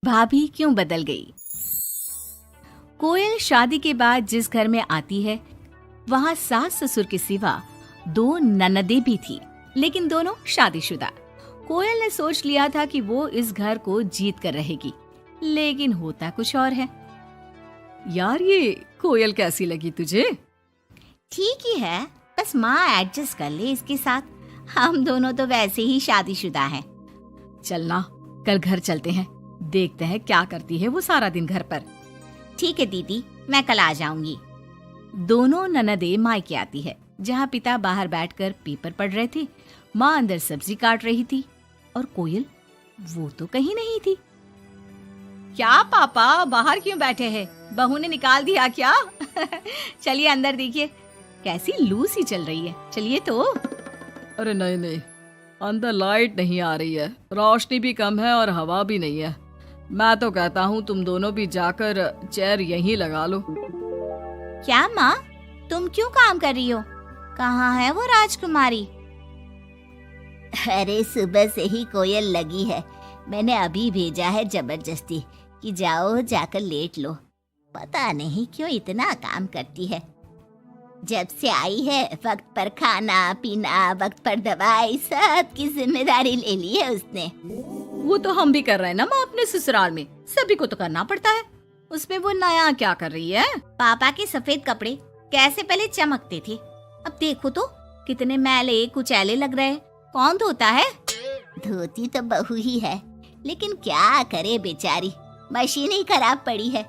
भाभी क्यों बदल गई। कोयल शादी के बाद जिस घर में आती है वहाँ सास ससुर के सिवा 2 ननदें भी थी, लेकिन दोनों शादीशुदा। कोयल ने सोच लिया था कि वो इस घर को जीत कर रहेगी, लेकिन होता कुछ और है। यार ये कोयल कैसी लगी तुझे? ठीक ही है, बस माँ एडजस्ट कर ले इसके साथ। हम दोनों तो वैसे ही शादीशुदा हैं। चलना कल घर चलते हैं, देखते हैं क्या करती है वो सारा दिन घर पर। ठीक है दीदी, मैं कल आ जाऊंगी। दोनों ननदें मायके आती है, जहाँ पिता बाहर बैठकर पेपर पढ़ रहे थे, माँ अंदर सब्जी काट रही थी और कोयल वो तो कहीं नहीं थी। क्या पापा बाहर क्यों बैठे हैं? बहू ने निकाल दिया क्या? चलिए अंदर देखिए, कैसी लू सी चल रही है। चलिए तो। अरे नहीं नहीं, अंदर लाइट नहीं आ रही है, रोशनी भी कम है और हवा भी नहीं है। मैं तो कहता हूँ तुम दोनों भी जाकर चेयर यहीं लगा लो। क्या माँ, तुम क्यों काम कर रही हो? कहाँ है वो राजकुमारी? अरे सुबह से ही कोयल लगी है, मैंने अभी भेजा है जबरदस्ती कि जाओ जाकर लेट लो। पता नहीं क्यों इतना काम करती है। जब से आई है वक्त पर खाना पीना, वक्त पर दवाई, सब की जिम्मेदारी ले ली है उसने। वो तो हम भी कर रहे हैं ना माँ, अपने ससुराल में सभी को तो करना पड़ता है। उसमें वो नया क्या कर रही है? पापा के सफेद कपड़े कैसे पहले चमकते थे, अब देखो तो कितने मैले कुचैले लग रहे। कौन धोता है? धोती तो बहू ही है, लेकिन क्या करे बेचारी, मशीन ही खराब पड़ी है।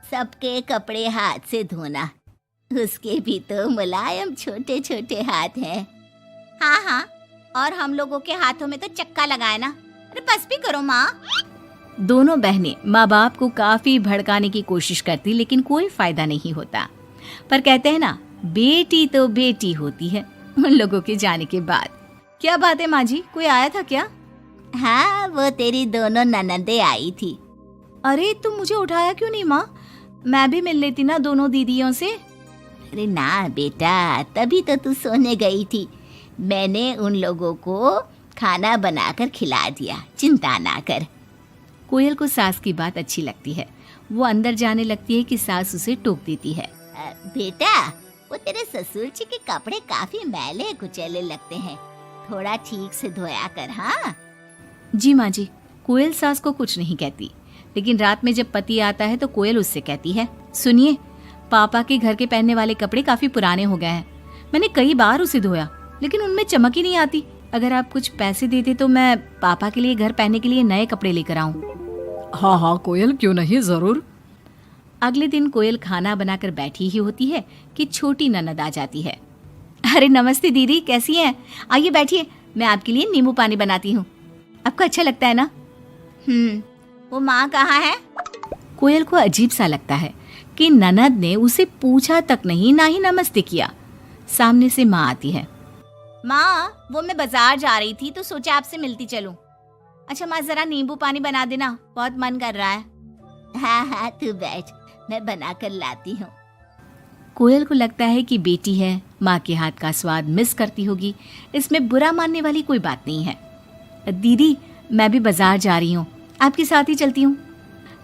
सबके कपड़े हाथ से धोना, उसके भी तो मुलायम छोटे छोटे हाथ हैं। हाँ हाँ, और हम लोगों के हाथों में तो चक्का लगाए ना। अरे बस भी करो माँ। दोनों बहनें माँ बाप को काफी भड़काने की कोशिश करती, लेकिन कोई फायदा नहीं होता। पर कहते हैं ना, बेटी तो बेटी होती है उन लोगों के जाने के बाद। क्या बात है माँ जी, कोई आया था क्या? हाँ, वो तेरी दोनों ननदें आई थी। अरे तुम मुझे उठाया क्यों नहीं माँ? मैं भी मिल लेती ना दोनों दीदियों से। अरे ना बेटा, तभी तो तू सोने गई थी। मैंने उन लोगों को खाना बनाकर खिला दिया, चिंता ना कर। कोयल को सास की बात अच्छी लगती है, वो अंदर जाने लगती है कि सास उसे टोक देती है। बेटा, वो तेरे ससुर जी के कपड़े काफी मैले कुचैले लगते हैं, थोड़ा ठीक से धोया कर। हाँ जी माँ जी। कोयल सास को कुछ नहीं कहती, लेकिन रात में जब पति आता है तो कोयल उससे कहती है, सुनिए, पापा के घर के पहनने वाले कपड़े काफी पुराने हो गए हैं। मैंने कई बार उसे धोया, लेकिन उनमें चमक ही नहीं आती। अगर आप कुछ पैसे देते तो मैं पापा के लिए घर पहनने के लिए नए कपड़े लेकर आऊं। हाँ हाँ कोयल, क्यों नहीं, जरूर। अगले दिन कोयल खाना बनाकर बैठी ही होती है कि छोटी ननद आ जाती है। अरे नमस्ते दीदी, कैसी हैं? आइए बैठिए, मैं आपके लिए नींबू पानी बनाती हूँ, आपको अच्छा लगता है ना? वो माँ कहाँ है? कोयल को अजीब सा लगता है कि ननद ने उसे पूछा तक नहीं, ना ही नमस्ते किया। सामने से माँ आती है। माँ, वो मैं बाजार जा रही थी तो सोचा आपसे मिलती चलूं। अच्छा माँ, जरा नींबू पानी बना देना, बहुत मन कर रहा है। हाँ हाँ, तू बैठ, मैं बना कर लाती हूँ। कोयल को लगता है कि बेटी है, माँ के हाथ का स्वाद मिस करती होगी। इसमें बुरा मानने वाली कोई बात नहीं है। दीदी, मैं भी बाजार जा रही हूँ, आपके साथ ही चलती हूँ।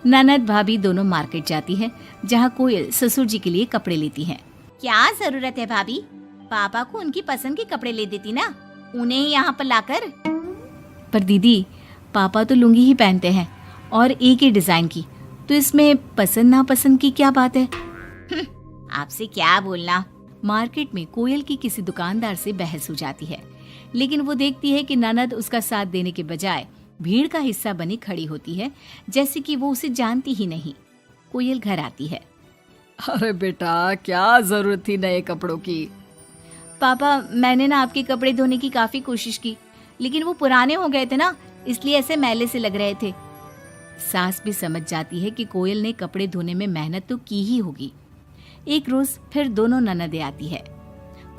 ननद भाभी दोनों मार्केट जाती है, जहाँ कोयल ससुर जी के लिए कपड़े लेती है। क्या जरूरत है भाभी, पापा को उनकी पसंद के कपड़े ले देती ना, उन्हें ही यहाँ पर लाकर। पर दीदी, पापा तो लुंगी ही पहनते हैं और एक ही डिजाइन की, तो इसमें पसंद नापसंद की क्या बात है? आपसे क्या बोलना। मार्केट में कोयल की किसी दुकानदार से बहस हो जाती है, लेकिन वो देखती है कि ननद उसका साथ देने के बजाय भीड़ का हिस्सा बनी खड़ी होती है, जैसे कि वो उसे जानती ही नहीं। कोयल घर आती है। अरे बेटा, क्या जरूरत थी नए कपड़ों की? पापा, मैंने ना आपके कपड़े धोने की काफी कोशिश की, लेकिन वो पुराने हो गए थे ना, इसलिए ऐसे मैले से लग रहे थे। सास भी समझ जाती है कि कोयल ने कपड़े धोने में मेहनत तो की ही होगी। एक रोज फिर दोनों ननदें आती है।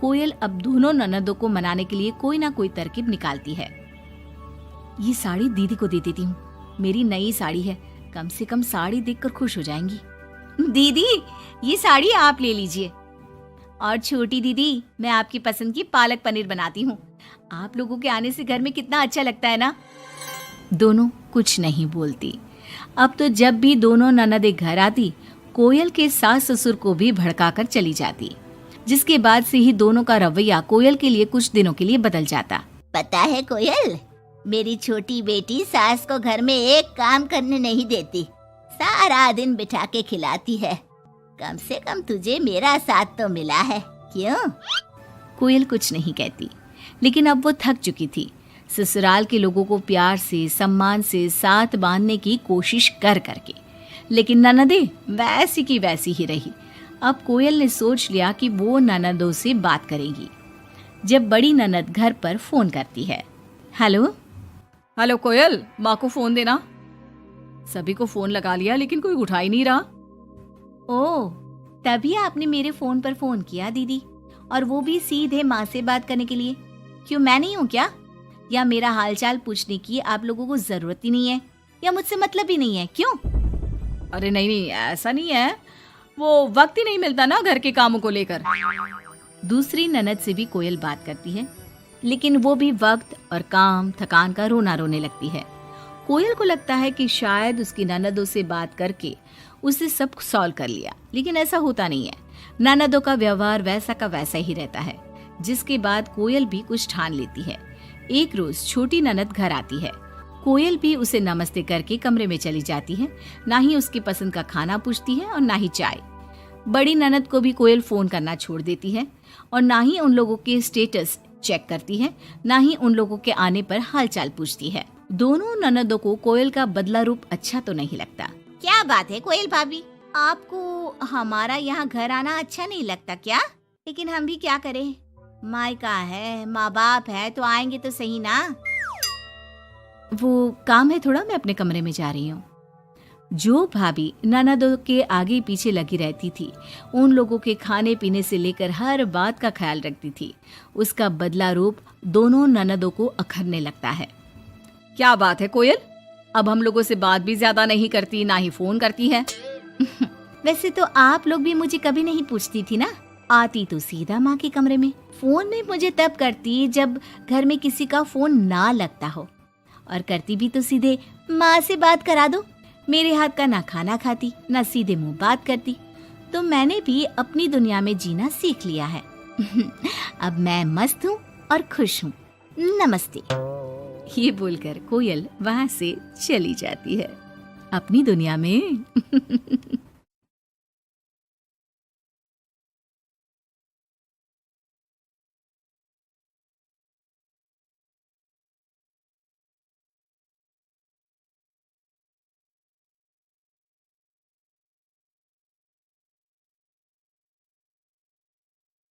कोयल अब दोनों ननदों को मनाने के लिए कोई ना कोई तरकीब निकालती है। ये साड़ी दीदी को दे देती हूँ, मेरी नई साड़ी है, कम से कम साड़ी देखकर खुश हो जाएंगी। दीदी, ये साड़ी आप ले लीजिए। और छोटी दीदी, मैं आपकी पसंद की पालक पनीर बनाती हूँ, आप लोगों के आने से घर में कितना अच्छा लगता है ना। दोनों कुछ नहीं बोलती। अब तो जब भी दोनों ननदें घर आती, कोयल के सास ससुर को भी भड़काकर चली जाती, जिसके बाद से ही दोनों का रवैया कोयल के लिए कुछ दिनों के लिए बदल जाता। पता है कोयल, मेरी छोटी बेटी सास को घर में एक काम करने नहीं देती, सारा दिन बिठा के खिलाती है। कम से कम तुझे मेरा साथ तो मिला है, क्यों? कोयल कुछ नहीं कहती, लेकिन अब वो थक चुकी थी। ससुराल के लोगों को प्यार से, सम्मान से साथ बांधने की कोशिश कर करके, लेकिन ननदें वैसी की वैसी ही रही। अब कोयल ने सोच लिया कि वो ननदों से बात करेगी। जब बड़ी ननद घर पर फोन करती है, हेलो हेलो कोयल, माँ को फोन देना। सभी को फोन लगा लिया लेकिन कोई उठा ही नहीं रहा। ओह, तभी आपने मेरे फोन पर फोन किया दीदी, और वो भी सीधे माँ से बात करने के लिए। क्यों, मैं नहीं हूँ क्या? या मेरा हालचाल पूछने की आप लोगों को जरूरत ही नहीं है, या मुझसे मतलब ही नहीं है? क्यों? अरे नहीं नहीं, ऐसा नहीं है, वो वक्त ही नहीं मिलता ना घर के कामों को लेकर। दूसरी ननद से भी कोयल बात करती है, लेकिन वो भी वक्त और काम थकान का रोना रोने लगती है। कोयल को लगता है कि शायद उसकी ननदों से बात करके उसे सब सॉल्व कर लिया, लेकिन ऐसा होता नहीं है। ननदों का व्यवहार वैसा का वैसा ही रहता है, जिसके बाद कोयल भी कुछ ठान लेती है। एक रोज छोटी ननद घर आती है। कोयल भी उसे नमस्ते करके कमरे में चली जाती है। ना ही उसकी पसंद का खाना पूछती है और ना ही चाय। बड़ी ननद को भी कोयल फोन करना छोड़ देती है, और ना ही उन लोगों के स्टेटस चेक करती है, ना ही उन लोगों के आने पर हालचाल पूछती है। दोनों ननदों को कोयल का बदला रूप अच्छा तो नहीं लगता। क्या बात है कोयल भाभी, आपको हमारा यहाँ घर आना अच्छा नहीं लगता क्या? लेकिन हम भी क्या करें, मायका है, माँ बाप है, तो आएंगे तो सही ना। वो काम है थोड़ा, मैं अपने कमरे में जा रही हूँ। जो भाभी ननदों के आगे पीछे लगी रहती थी, उन लोगों के खाने पीने से लेकर हर बात का ख्याल रखती थी, उसका बदला रूप दोनों ननदों को अखरने लगता है। क्या बात है कोयल, अब हम लोगों से बात भी ज्यादा नहीं करती, ना ही फोन करती है। वैसे तो आप लोग भी मुझे कभी नहीं पूछती थी ना, आती तो सीधा माँ के कमरे में। फोन में मुझे तब करती जब घर में किसी का फोन ना लगता हो, और करती भी तो सीधे माँ से बात करा दो। मेरे हाथ का ना खाना खाती, ना सीधे मुंह बात करती। तो मैंने भी अपनी दुनिया में जीना सीख लिया है। अब मैं मस्त हूँ और खुश हूँ। नमस्ते। ये बोलकर कोयल वहां से चली जाती है अपनी दुनिया में।